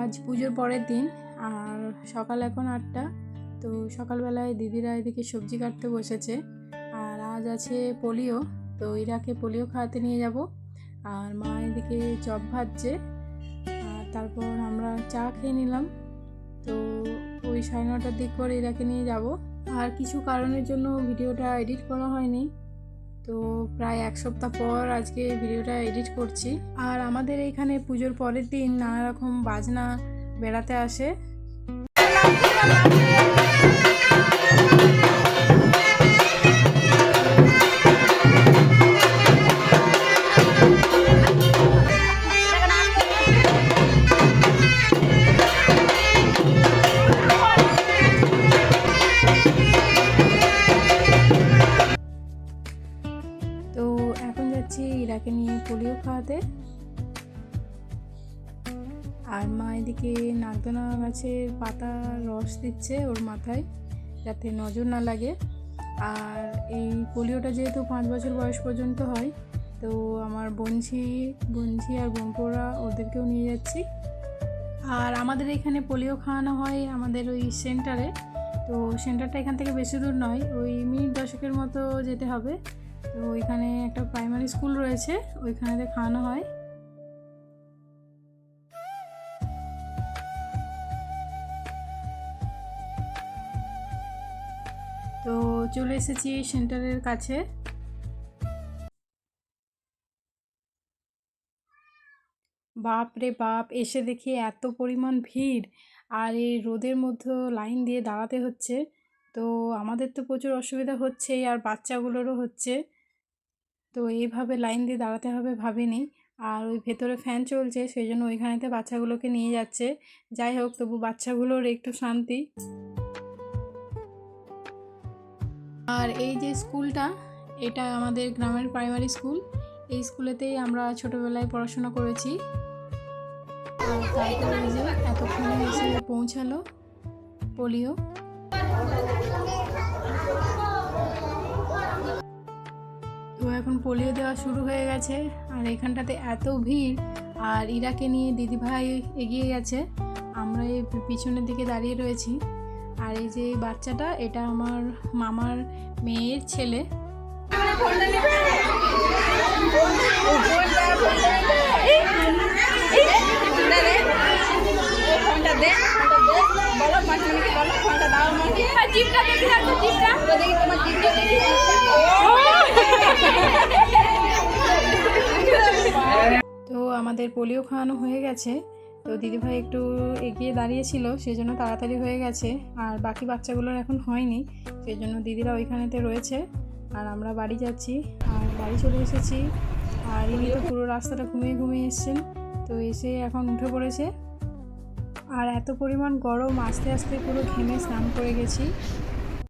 আজ পুজোর পরের দিন আর সকাল এখন 8টা। তো সকালবেলায় দিদিরা এদিকে সবজি কাটতে বসেছে। আর আজ আছে পোলিও, তো ইরাকে পোলিও খাওয়াতে নিয়ে যাব। আর মা এদিকে চপ ভাজছে, আর তারপর আমরা চা খেয়ে নিলাম। তো ওই 9:30টার দিক করে ইরাকে নিয়ে যাব। আর কিছু কারণের জন্য ভিডিওটা এডিট করা হয়নি, তো প্রায় 1 সপ্তাহ পর আজকে ভিডিওটা এডিট করছি। আর আমাদের এইখানে পুজোর পরের দিন নানা রকম বাজনা বেড়াতে আসে। তো এখন যাচ্ছি ইরাকে নিয়ে পোলিও খাওয়াতে। আর মা এদিকে নাগদানা গাছের পাতা রস দিচ্ছে ওর মাথায়, যাতে নজর না লাগে। আর এই পোলিওটা যেহেতু 5 বছর বয়স পর্যন্ত হয়, তো আমার বোনঝি আর বোনপোরা ওদেরকেও নিয়ে যাচ্ছি। আর আমাদের এখানে পোলিও খাওয়ানো হয় আমাদের ওই সেন্টারে। তো সেন্টারটা এখান থেকে বেশি দূর নয়, ওই মিনিট 10-এর মতো যেতে হবে। তো ওইখানে একটা প্রাইমারি স্কুল রয়েছে, ওইখানেতে খাওয়ানো হয়। তো চলে এসেছি সেন্টারের কাছে। বাপ রে বাপ, এসে দেখি এত পরিমাণ ভিড়, আর এই রোদের মধ্যে লাইন দিয়ে দাঁড়াতে হচ্ছে। তো আমাদের তো প্রচুর অসুবিধা হচ্ছেই, আর বাচ্চাগুলোরও হচ্ছে। তো এইভাবে লাইন দিয়ে দাঁড়াতে হবে ভাবিনি। আর ওই ভেতরে ফ্যান চলছে, সেই জন্য ওইখানেতে বাচ্চাগুলোকে নিয়ে যাচ্ছে। যাই হোক, তবু বাচ্চাগুলোর একটু শান্তি। আর এই যে স্কুলটা, এটা আমাদের গ্রামের প্রাইমারি স্কুল। এই স্কুলেতেই আমরা ছোটোবেলায় পড়াশোনা করেছি। আর তারপরে এই যে এতক্ষণে এসে পৌঁছালো পোলিও। তো এখন পোলিও দেওয়া শুরু হয়ে গেছে। আর এখানটাতে এত ভিড়, আর ইরাকে নিয়ে দিদিভাই এগিয়ে গেছে, আমরা এই পিছনের দিকে দাঁড়িয়ে রয়েছি। আর এই যে বাচ্চাটা, এটা আমার মামার মেয়ের ছেলে। তো আমাদের পোলিও খাওয়ানো হয়ে গেছে। তো দিদিভাই একটু এগিয়ে দাঁড়িয়েছিল, সেই জন্য তাড়াতাড়ি হয়ে গেছে। আর বাকি বাচ্চাগুলোর এখন হয়নি, সেই জন্য দিদিরা ওইখানেতে রয়েছে। আর আমরা বাড়ি যাচ্ছি, আর বাড়ি চলে এসেছি। আর ইনি তো পুরো রাস্তাটা ঘুমিয়ে এসছেন, তো এসে এখন উঠে পড়েছে। আর এত পরিমাণ গরম, আস্তে আস্তে পুরো ঘেমে স্নান করে গেছি।